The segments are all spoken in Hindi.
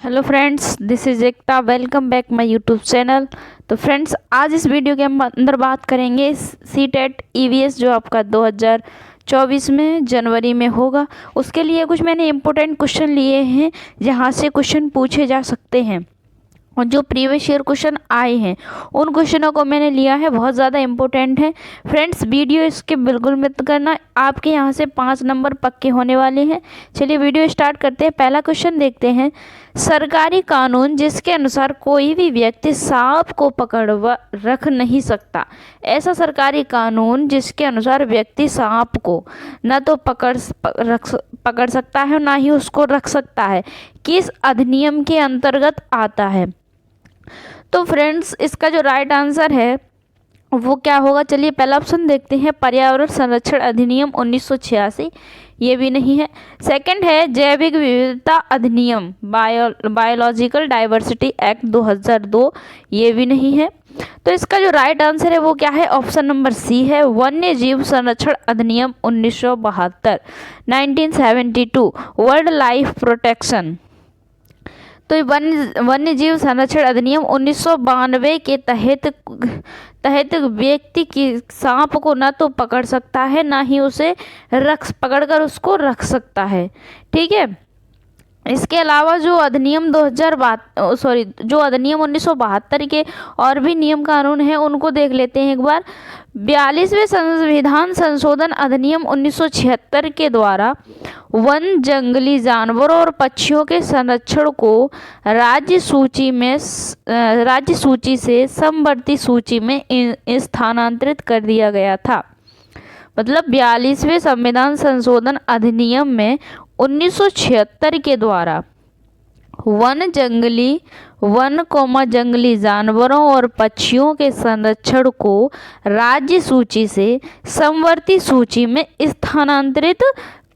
Hello friends, this is Ekta. Welcome back my YouTube channel. तो फ्रेंड्स, आज इस वीडियो के अंदर बात करेंगे सीटेट ईवीएस जो आपका 2024 में जनवरी में होगा। उसके लिए कुछ मैंने इम्पोर्टेंट क्वेश्चन लिए हैं जहां से क्वेश्चन पूछे जा सकते हैं और जो प्रीवियस ईयर क्वेश्चन आए हैं उन क्वेश्चनों को मैंने लिया है, बहुत ज़्यादा इंपॉर्टेंट है। फ्रेंड्स, वीडियो इसके बिल्कुल मत करना, आपके यहाँ से 5 नंबर पक्के होने वाले हैं। चलिए वीडियो स्टार्ट करते हैं। पहला क्वेश्चन देखते हैं। सरकारी कानून जिसके अनुसार कोई भी व्यक्ति सांप को पकड़ रख नहीं सकता। ऐसा सरकारी कानून जिसके अनुसार व्यक्ति सांप को न तो पकड़ सकता है, ना ही उसको रख सकता है, किस अधिनियम के अंतर्गत आता है? तो फ्रेंड्स, इसका जो राइट आंसर है वो क्या होगा? चलिए पहला ऑप्शन देखते हैं, पर्यावरण संरक्षण अधिनियम 1986। ये भी नहीं है। सेकंड है जैविक विविधता अधिनियम, बायोलॉजिकल डाइवर्सिटी एक्ट 2002। ये भी नहीं है। तो इसका जो राइट आंसर है वो क्या है? ऑप्शन नंबर सी है, वन्य जीव संरक्षण अधिनियम 1972, 1972, वाइल्ड लाइफ प्रोटेक्शन। तो वन्य जीव संरक्षण अधिनियम 1992 के तहत व्यक्ति की सांप को न तो पकड़ सकता है, ना ही उसे पकड़कर उसको रख सकता है। ठीक है। इसके अलावा जो अधिनियम 1972 के और भी नियम कानून हैं उनको देख लेते हैं एक बार। 42वें संविधान संशोधन अधिनियम 1976 के द्वारा वन, जंगली जानवरों और पक्षियों के संरक्षण को राज्य सूची से समवर्ती सूची में स्थानांतरित कर दिया गया था। मतलब 42वें संविधान संशोधन अधिनियम में 1976 के द्वारा जंगली जानवरों और पक्षियों के संरक्षण को राज्य सूची से समवर्ती सूची में स्थानांतरित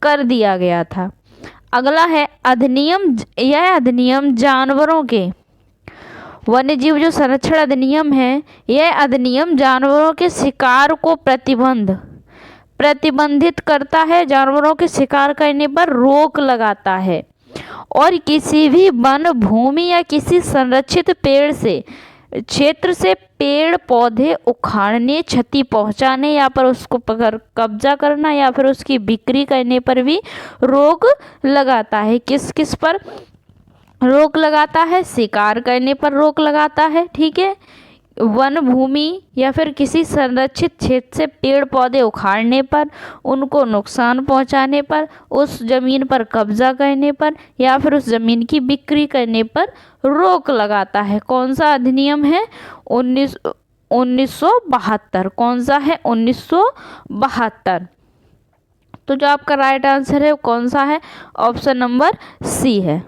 कर दिया गया था। अगला है अधिनियम। यह अधिनियम जानवरों के वन्य जीव जो संरक्षण अधिनियम है, यह अधिनियम जानवरों के शिकार को प्रतिबंधित करता है, जानवरों के शिकार करने पर रोक लगाता है और किसी भी वन भूमि या किसी संरक्षित क्षेत्र से पेड़ पौधे उखाड़ने, क्षति पहुंचाने या पर उसको कब्जा करना या फिर उसकी बिक्री करने पर भी रोक लगाता है। किस पर रोक लगाता है? शिकार करने पर रोक लगाता है। ठीक है। वन भूमि या फिर किसी संरक्षित क्षेत्र से पेड़ पौधे उखाड़ने पर, उनको नुकसान पहुंचाने पर, उस जमीन पर कब्जा करने पर या फिर उस जमीन की बिक्री करने पर रोक लगाता है। कौन सा अधिनियम है? 1972। कौन सा है? 1972। तो जो आपका राइट आंसर है वो कौन सा है? ऑप्शन नंबर सी है।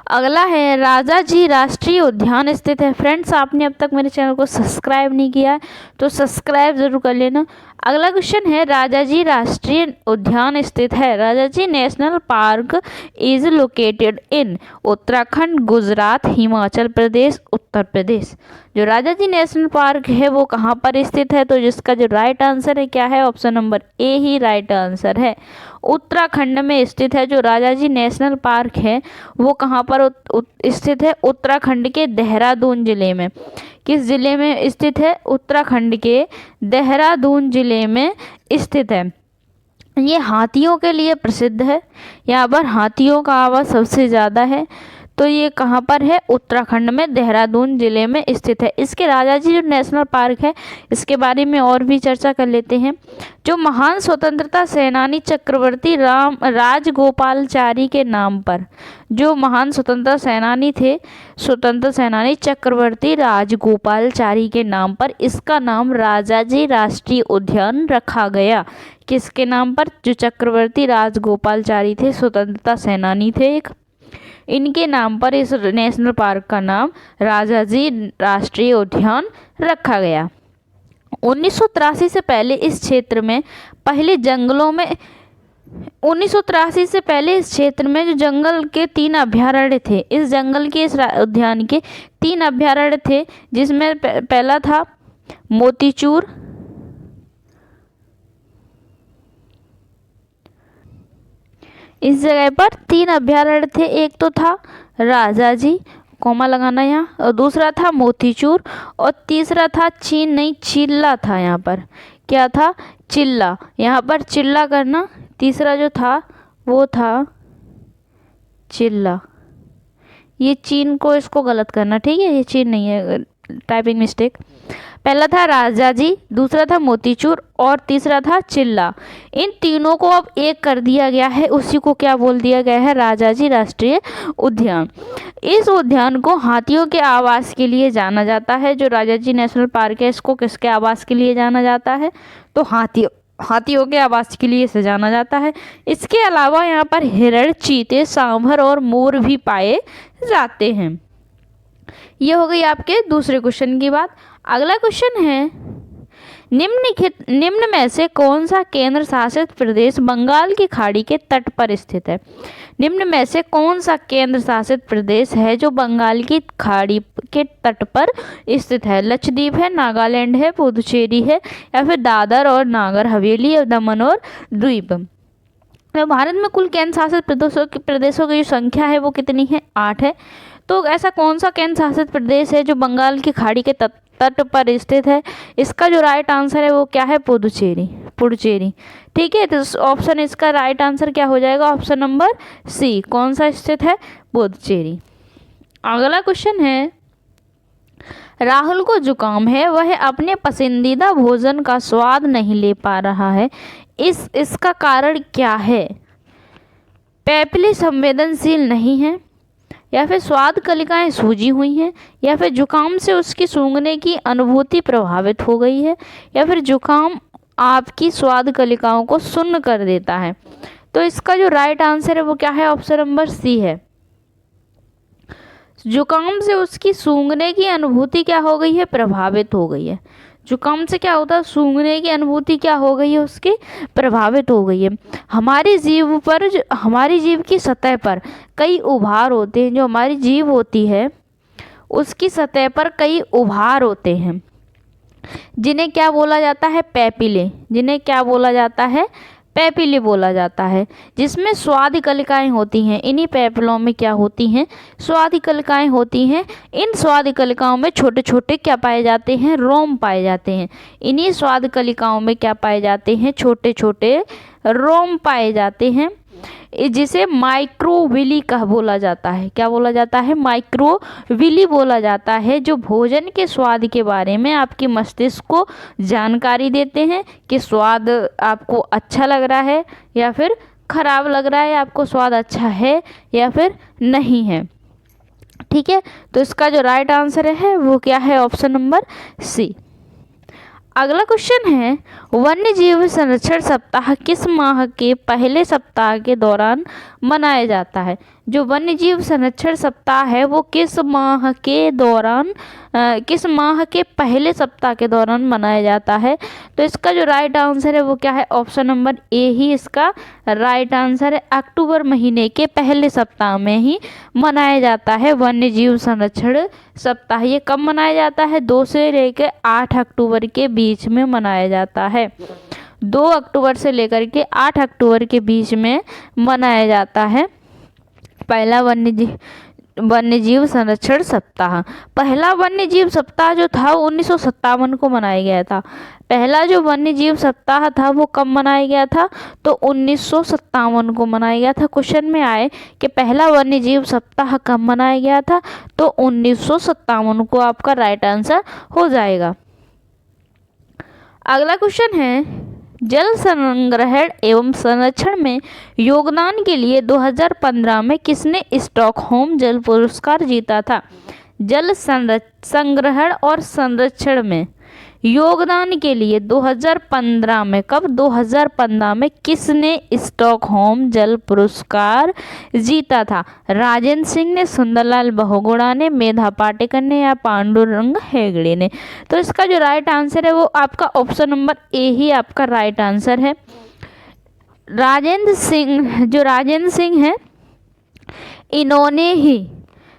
अगला है राजाजी राष्ट्रीय उद्यान स्थित है। फ्रेंड्स, आपने अब तक मेरे चैनल को सब्सक्राइब नहीं किया है तो सब्सक्राइब जरूर कर लेना। अगला क्वेश्चन है, राजाजी राष्ट्रीय उद्यान स्थित है। Rajaji national park is located in Uttarakhand, Gujarat, Himachal Pradesh, Uttar Pradesh. जो राजाजी नेशनल पार्क है वो कहाँ पर स्थित है? तो जिसका जो राइट आंसर है क्या है? Option number A he right answer है। उत्तराखंड में स्थित है। जो राजाजी नेशनल पार्क है वो कहाँ पर स्थित है? उत्तराखंड के देहरादून जिले में। किस जिले में स्थित है? उत्तराखंड के देहरादून जिले में स्थित है। ये हाथियों के लिए प्रसिद्ध है, यहाँ पर हाथियों का आवास सबसे ज़्यादा है। तो ये कहाँ पर है? उत्तराखंड में देहरादून जिले में स्थित है। इसके राजाजी जो नेशनल पार्क है इसके बारे में और भी चर्चा कर लेते हैं। जो महान स्वतंत्रता सेनानी चक्रवर्ती राजगोपालचारी के नाम पर, जो महान स्वतंत्रता सेनानी थे, स्वतंत्रता सेनानी चक्रवर्ती राजगोपालचारी के नाम पर इसका नाम राजाजी राष्ट्रीय उद्यान रखा गया। किसके नाम पर? जो चक्रवर्ती राजगोपालचारी थे, स्वतंत्रता सेनानी थे एक, इनके नाम पर इस नेशनल पार्क का नाम राजाजी राष्ट्रीय उद्यान रखा गया। 1983 से पहले इस क्षेत्र में पहले जंगलों में 1983 से पहले इस क्षेत्र में जो जंगल के 3 अभयारण्य थे, इस जंगल के इस उद्यान के 3 अभयारण्य थे, जिसमें पहला था मोतीचूर, इस जगह पर 3 अभ्यारण्य थे। एक तो था राजाजी, कॉमा लगाना यहाँ, और दूसरा था मोतीचूर, और तीसरा था चिल्ला था। यहाँ पर क्या था? चिल्ला। यहाँ पर चिल्ला करना। तीसरा जो था वो था चिल्ला। ये चीन को इसको गलत करना, ठीक है, ये चीन नहीं है, टाइपिंग मिस्टेक। पहला था राजाजी, दूसरा था मोतीचूर और तीसरा था चिल्ला। इन तीनों को अब एक कर दिया गया है, उसी को क्या बोल दिया गया है? राजाजी राष्ट्रीय उद्यान। इस उद्यान को हाथियों के आवास के लिए जाना जाता है। जो राजाजी नेशनल पार्क है, इसको किसके आवास के लिए जाना जाता है? तो हाथियों के आवास के लिए इसे जाना जाता है। इसके अलावा यहाँ पर हिरण, चीते, सांभर और मोर भी पाए जाते हैं। ये हो गई आपके दूसरे क्वेश्चन की बात। अगला क्वेश्चन है, निम्न में से कौन सा केंद्र शासित प्रदेश बंगाल की खाड़ी के तट पर स्थित है? निम्न में से कौन सा केंद्र शासित प्रदेश है जो बंगाल की खाड़ी के तट पर स्थित है? लक्षद्वीप है, नागालैंड है, पुदुचेरी है, या फिर दादर और नागर हवेली, दमन और द्वीप। तो भारत में कुल केंद्र शासित प्रदेशों की जो संख्या है वो कितनी है? 8 है। तो ऐसा कौन सा केंद्र शासित प्रदेश है जो बंगाल की खाड़ी के तट पर स्थित है? इसका जो राइट आंसर है वो क्या है? पुडुचेरी। ठीक है, तो ऑप्शन इसका राइट आंसर क्या हो जाएगा? Option number C. कौन सा स्थित है? पुडुचेरी। अगला क्वेश्चन है, राहुल को जुकाम है, वह अपने पसंदीदा भोजन का स्वाद नहीं ले पा रहा है, इसका कारण क्या है? पैपिली संवेदनशील नहीं है, या फिर स्वाद कलिकाएं सूजी हुई हैं, या फिर जुकाम से उसकी सूंघने की अनुभूति प्रभावित हो गई है, या फिर जुकाम आपकी स्वाद कलिकाओं को सुन्न कर देता है। तो इसका जो राइट आंसर है वो क्या है? ऑप्शन नंबर सी है। जुकाम से उसकी सूंघने की अनुभूति क्या हो गई है? प्रभावित हो गई है। जुकाम से क्या होता है? सूंघने की अनुभूति क्या हो गई है? उसकी प्रभावित हो गई है। हमारी जीभ की सतह पर कई उभार होते हैं। जो हमारी जीभ होती है उसकी सतह पर कई उभार होते हैं, जिन्हें क्या बोला जाता है? पैपिले। जिन्हें क्या बोला जाता है? पैपिले बोला जाता है, जिसमें स्वाद कलिकाएं होती हैं। इन्हीं पैपिलों में क्या होती हैं? स्वाद कलिकाएं होती हैं। इन स्वाद कलिकाओं में छोटे छोटे क्या पाए जाते हैं? रोम पाए जाते हैं। इन्हीं स्वाद कलिकाओं में क्या पाए जाते हैं? छोटे छोटे रोम पाए जाते हैं, जिसे माइक्रोविली कहा बोला जाता है। क्या बोला जाता है? माइक्रोविली बोला जाता है, जो भोजन के स्वाद के बारे में आपके मस्तिष्क को जानकारी देते हैं कि स्वाद आपको अच्छा लग रहा है या फिर खराब लग रहा है, आपको स्वाद अच्छा है या फिर नहीं है। ठीक है, तो इसका जो राइट आंसर है वो क्या है? Option number C. अगला क्वेश्चन है, वन्य जीव संरक्षण सप्ताह किस माह के पहले सप्ताह के दौरान मनाया जाता है? जो वन्य जीव संरक्षण सप्ताह है वो किस माह के पहले सप्ताह के दौरान मनाया जाता है? तो इसका जो राइट आंसर है वो क्या है? ऑप्शन नंबर ए ही इसका राइट आंसर है। अक्टूबर महीने के पहले सप्ताह में ही मनाया जाता है वन्य जीव संरक्षण सप्ताह। ये कब मनाया जाता है? 2 से लेकर 8 अक्टूबर के बीच में मनाया जाता है। 2 अक्टूबर से लेकर के 8 अक्टूबर के बीच में मनाया जाता है पहला वन्य जीव संरक्षण सप्ताह। पहला वन्य जीव सप्ताह जो था 1957 को मनाया गया था। पहला जो वन्य जीव सप्ताह था वो कब मनाया गया था? तो 1957 को मनाया गया था। क्वेश्चन में आए कि पहला वन्य जीव सप्ताह कब मनाया गया था, तो 1957 को आपका राइट आंसर हो जाएगा। अगला क्वेश्चन है, जल संग्रहण एवं संरक्षण में योगदान के लिए 2015 में किसने स्टॉकहोम जल पुरस्कार जीता था? जल संग्रहण और संरक्षण में योगदान के लिए 2015 में, कब? 2015 में किसने स्टॉकहोम जल पुरस्कार जीता था? राजेंद्र सिंह ने, सुंदरलाल बहुगुणा ने, मेधा पाटेकर ने, या पांडुरंग हेगड़े ने? तो इसका जो राइट आंसर है वो आपका ऑप्शन नंबर ए ही आपका राइट आंसर है। राजेंद्र सिंह है, इन्होंने ही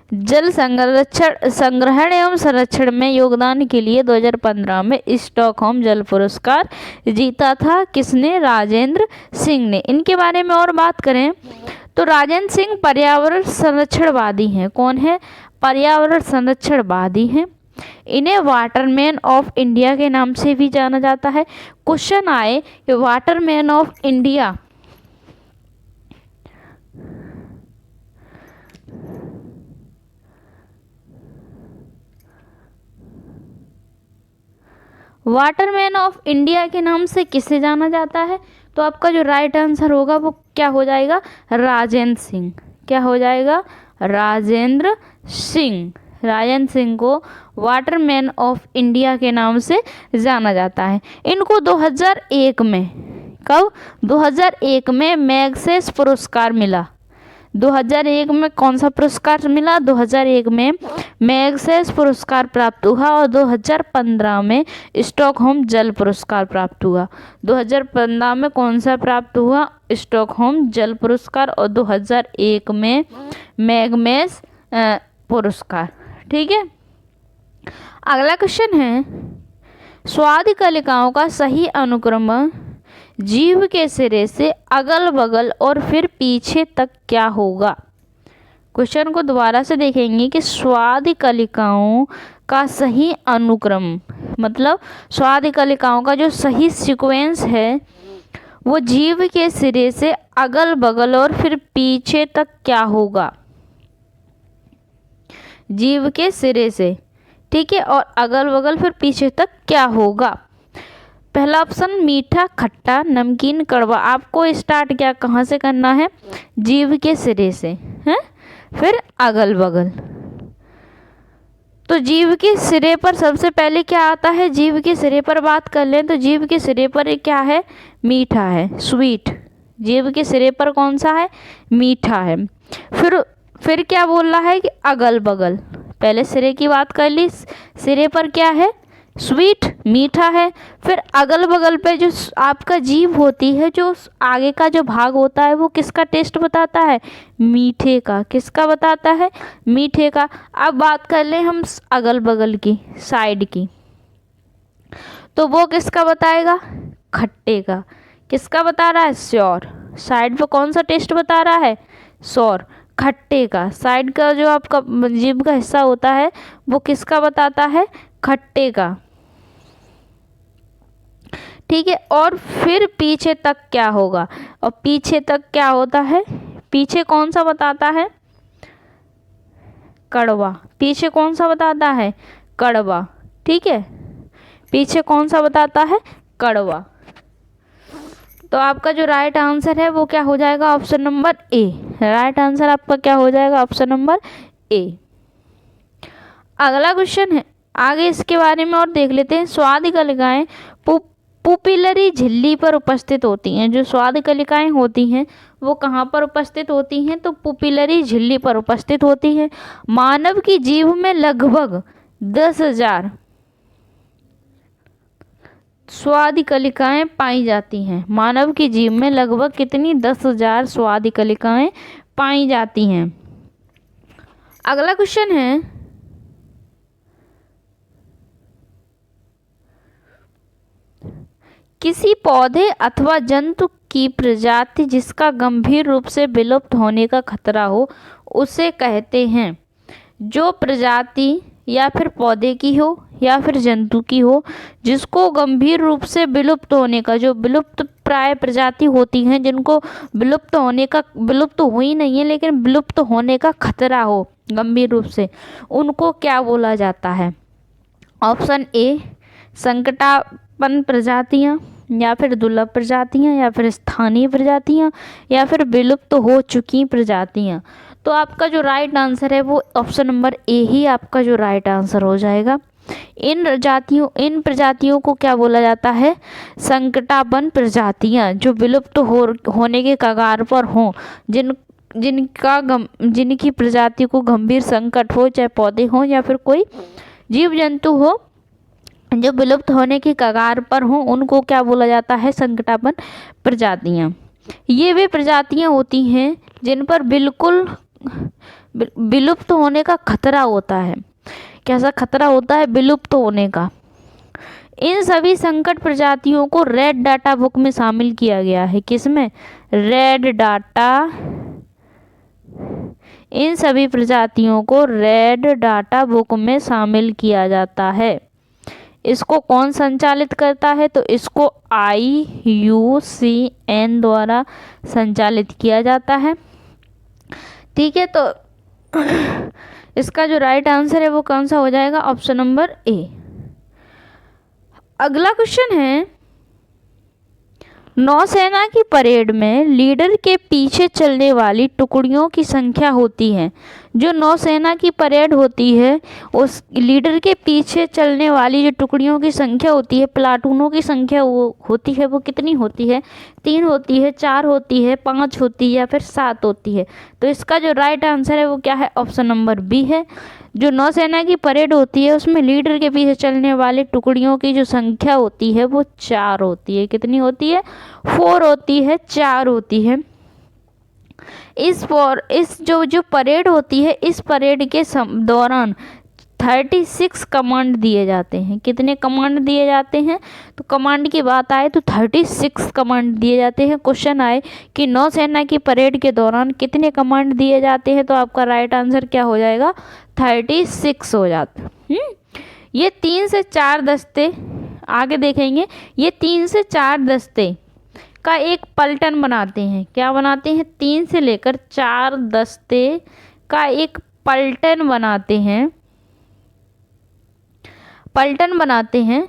जल संग्रहण एवं संरक्षण में योगदान के लिए 2015 में स्टॉकहोम जल पुरस्कार जीता था। किसने? राजेंद्र सिंह ने। इनके बारे में और बात करें तो राजेंद्र सिंह पर्यावरण संरक्षणवादी हैं। कौन है? पर्यावरण संरक्षणवादी हैं। इन्हें वाटरमैन ऑफ इंडिया के नाम से भी जाना जाता है। क्वेश्चन आए कि Waterman of India Waterman of India के नाम से किसे जाना जाता है? तो आपका जो राइट आंसर होगा वो क्या हो जाएगा? राजेंद्र सिंह। क्या हो जाएगा? राजेंद्र सिंह। राजेंद्र सिंह को वाटरमैन ऑफ इंडिया के नाम से जाना जाता है। इनको 2001 में, कब? 2001 में मैग्सेस पुरस्कार मिला। 2001 में कौन सा पुरस्कार मिला? 2001 में मैग्सेस पुरस्कार प्राप्त हुआ और 2015 में स्टॉकहोम जल पुरस्कार प्राप्त हुआ। 2015 में कौन सा प्राप्त हुआ? स्टॉकहोम जल पुरस्कार और 2001 में मैग्सेस पुरस्कार। ठीक है। अगला क्वेश्चन है, स्वादि कलिकाओं का सही अनुक्रम जीव के सिरे से अगल बगल और फिर पीछे तक क्या होगा? क्वेश्चन को दोबारा से देखेंगे कि स्वादि कलिकाओं का सही अनुक्रम, मतलब स्वादि कलिकाओं का जो सही सीक्वेंस है वो जीव के सिरे से अगल बगल और फिर पीछे तक क्या होगा? जीव के सिरे से, ठीक है, और अगल बगल फिर पीछे तक क्या होगा? पहला ऑप्शन मीठा, खट्टा, नमकीन, कड़वा। आपको स्टार्ट क्या कहाँ से करना है? जीव के सिरे से, हैं, फिर अगल बगल। तो जीव के सिरे पर सबसे पहले क्या आता है? जीव के सिरे पर बात कर लें तो जीव के सिरे पर क्या है? मीठा है, स्वीट। जीव के सिरे पर कौन सा है? मीठा है। फिर क्या बोल रहा है कि अगल बगल। पहले सिरे की बात कर ली, सिरे पर क्या है? स्वीट, मीठा है। फिर अगल बगल पे जो आपका जीभ होती है, जो आगे का जो भाग होता है वो किसका टेस्ट बताता है? मीठे का। किसका बताता है? मीठे का। अब बात कर लें हम अगल बगल की, साइड की, तो वो किसका बताएगा? खट्टे का। किसका बता रहा है? श्योर। साइड पे कौन सा टेस्ट बता रहा है? श्योर, खट्टे का। साइड का जो आपका जीभ का हिस्सा होता है वो किसका बताता है? खट्टे का। ठीक है। और फिर पीछे तक क्या होगा? और पीछे तक क्या होता है? पीछे कौन सा बताता है? कड़वा। पीछे कौन सा बताता है? कड़वा। ठीक है, पीछे कौन सा बताता है? कड़वा। तो आपका जो राइट आंसर है वो क्या हो जाएगा? Option number A. Right answer आपका क्या हो जाएगा? Option number A. अगला क्वेश्चन है, आगे इसके बारे में और देख लेते हैं। स्वादि कलिकाएं पुपिलरी झिल्ली पर उपस्थित होती हैं। जो स्वादि कलिकाएं होती हैं वो कहाँ पर उपस्थित होती हैं? तो पुपिलरी झिल्ली पर उपस्थित होती हैं। मानव की जीभ में लगभग 10,000 स्वादि कलिकाएं पाई जाती हैं। मानव की जीभ में लगभग कितनी? 10,000 स्वादि कलिकाएं पाई जाती हैं। अगला क्वेश्चन है, किसी पौधे अथवा जंतु की प्रजाति जिसका गंभीर रूप से विलुप्त होने का खतरा हो उसे कहते हैं। जो प्रजाति या फिर पौधे की हो या फिर जंतु की हो जिसको गंभीर रूप से विलुप्त होने का, जो विलुप्त प्राय प्रजाति होती हैं जिनको विलुप्त होने का, विलुप्त हुई नहीं है लेकिन विलुप्त होने का खतरा हो गंभीर रूप से, उनको क्या बोला जाता है? ऑप्शन ए संकटापन्न प्रजातियां, या फिर दुर्लभ प्रजातियां, या फिर स्थानीय प्रजातियां, या फिर विलुप्त हो चुकी प्रजातियां। तो आपका जो राइट आंसर है वो ऑप्शन नंबर ए ही आपका जो राइट आंसर हो जाएगा। इन प्रजातियों को क्या बोला जाता है? संकटापन्न प्रजातियां, जो विलुप्त होने के कगार पर हों, जिनकी प्रजाति को गंभीर संकट हो, चाहे पौधे हों या फिर कोई जीव जंतु हो जो विलुप्त होने की कगार पर हों, उनको क्या बोला जाता है? संकटापन्न प्रजातियां। ये वे प्रजातियां होती हैं जिन पर विलुप्त होने का खतरा होता है। कैसा खतरा होता है? विलुप्त होने का। इन सभी संकट प्रजातियों को रेड डाटा बुक में शामिल किया गया है। किसमें? Red data. इन सभी प्रजातियों को रेड डाटा बुक में शामिल किया जाता है। इसको कौन संचालित करता है? तो इसको IUCN द्वारा संचालित किया जाता है। ठीक है, तो इसका जो राइट आंसर है वो कौन सा हो जाएगा? Option number A. अगला क्वेश्चन है, नौसेना की परेड में लीडर के पीछे चलने वाली टुकड़ियों की संख्या होती है। जो नौसेना की परेड होती है उस लीडर के पीछे चलने वाली जो टुकड़ियों की संख्या होती है, प्लाटूनों की संख्या वो होती है, वो कितनी होती है? 3 होती है, 4 होती है, 5 होती है या फिर 7 होती है। तो इसका जो राइट आंसर है वो क्या है? ऑप्शन नंबर बी है। जो नौसेना की परेड होती है उसमें लीडर के पीछे चलने वाले टुकड़ियों की जो संख्या होती है वो 4 होती है। कितनी होती है? 4 होती है, 4 होती है। इस जो परेड होती है, इस परेड के दौरान 36 कमांड दिए जाते हैं। कितने कमांड दिए जाते हैं? तो कमांड की बात आए तो 36 कमांड दिए जाते हैं। क्वेश्चन आए कि नौसेना की परेड के दौरान कितने कमांड दिए जाते हैं, तो आपका राइट आंसर क्या हो जाएगा? 36 हो जाता। ये 3 से 4 दस्ते, आगे देखेंगे, ये 3 से 4 दस्ते का एक पलटन बनाते हैं। क्या बनाते हैं? 3 से लेकर 4 दस्ते का एक पलटन बनाते हैं। पलटन बनाते हैं।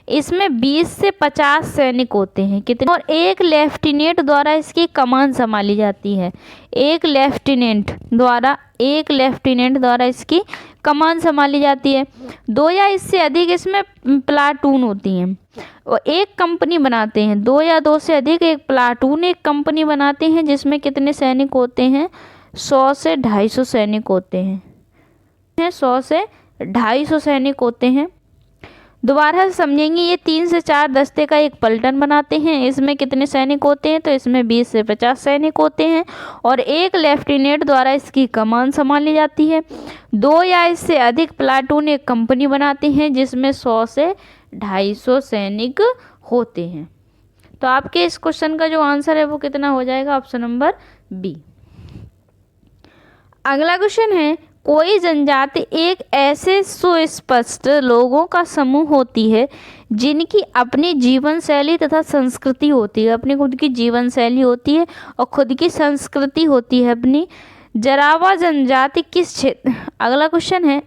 इसमें 20 से 50 सैनिक होते हैं। कितने? और एक लेफ्टिनेंट द्वारा इसकी कमान संभाली जाती है। एक लेफ्टिनेंट द्वारा इसकी कमान संभाली जाती है। 2 या इससे अधिक इसमें प्लाटून होती हैं। और एक कंपनी बनाते हैं। 2 या 2 से अधिक एक प्लाटून, एक कंपनी बनाते हैं जिसमें कितने सैनिक होते हैं? 100 से 250 सैनिक होते हैं। 100 से 250 सैनिक होते हैं। दोबारा से समझेंगे, ये 3 से 4 दस्ते का एक पलटन बनाते हैं। इसमें कितने सैनिक होते हैं? तो इसमें 20 से 50 सैनिक होते हैं और एक लेफ्टिनेंट द्वारा इसकी कमान संभाली जाती है। 2 या इससे अधिक प्लाटून एक कंपनी बनाते हैं जिसमें 100 से 250 सैनिक होते हैं। तो आपके इस क्वेश्चन का जो आंसर है वो कितना हो जाएगा? Option number B. अगला क्वेश्चन है, कोई जनजाति एक ऐसे सुस्पष्ट लोगों का समूह होती है जिनकी अपनी जीवन शैली तथा संस्कृति होती है। अपनी खुद की जीवन शैली होती है और खुद की संस्कृति होती है अपनी। जरावा जनजाति किस क्षेत्र, अगला क्वेश्चन है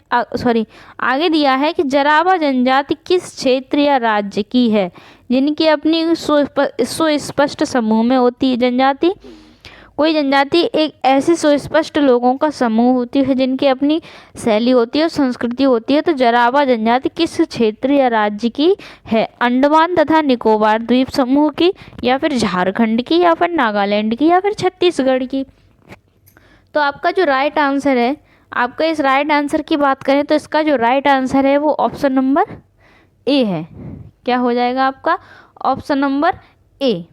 आगे दिया है कि जरावा जनजाति किस क्षेत्र या राज्य की है जिनकी अपनी सुस्पष्ट समूह में होती है जनजाति। कोई जनजाति एक ऐसे सुस्पष्ट लोगों का समूह होती है जिनकी अपनी शैली होती है और संस्कृति होती है। तो जरावा जनजाति किस क्षेत्र या राज्य की है? अंडमान तथा निकोबार द्वीप समूह की, या फिर झारखंड की, या फिर नागालैंड की, या फिर छत्तीसगढ़ की। तो आपका जो राइट आंसर है, आपका इस राइट आंसर की बात करें तो इसका जो राइट आंसर है वो ऑप्शन नंबर ए है। क्या हो जाएगा आपका? Option number A.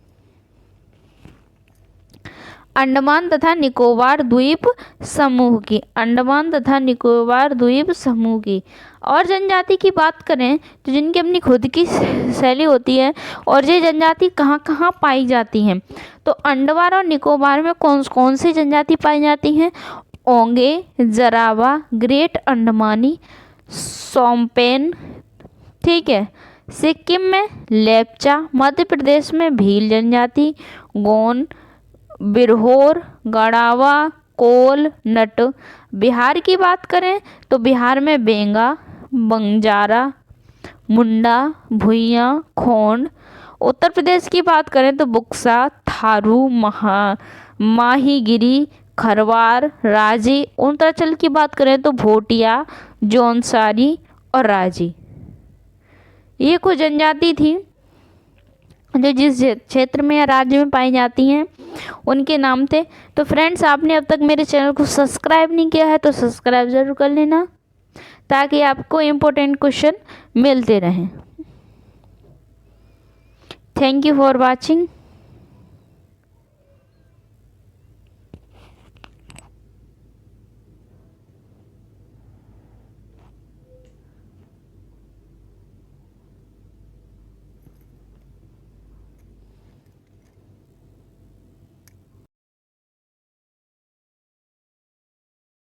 अंडमान तथा निकोबार द्वीप समूह की, अंडमान तथा निकोबार द्वीप समूह की। और जनजाति की बात करें तो जिनकी अपनी खुद की शैली होती है, और ये जनजाति कहाँ कहाँ पाई जाती हैं? तो अंडमान और निकोबार में कौन सी जनजाति पाई जाती हैं? ओंगे, जरावा, ग्रेट अंडमानी, सोम्पेन, ठीक है। सिक्किम में लेप्चा, मध्य प्रदेश में भील जनजाति, गोंड, बिरहोर, गढ़ावा, कोल, नट। बिहार की बात करें तो बिहार में बेंगा, बंजारा, मुंडा, भुइयां, खोंड। उत्तर प्रदेश की बात करें तो बुक्सा, थारू, माहीगिरी, खरवार, राजी। उत्तरांचल की बात करें तो भोटिया, जौनसारी और राजी। ये कुछ जनजाति थी जो जिस क्षेत्र में या राज्य में पाई जाती हैं उनके नाम थे। तो फ्रेंड्स, आपने अब तक मेरे चैनल को सब्सक्राइब नहीं किया है तो सब्सक्राइब ज़रूर कर लेना ताकि आपको इम्पोर्टेंट क्वेश्चन मिलते रहें। Thank you for watching.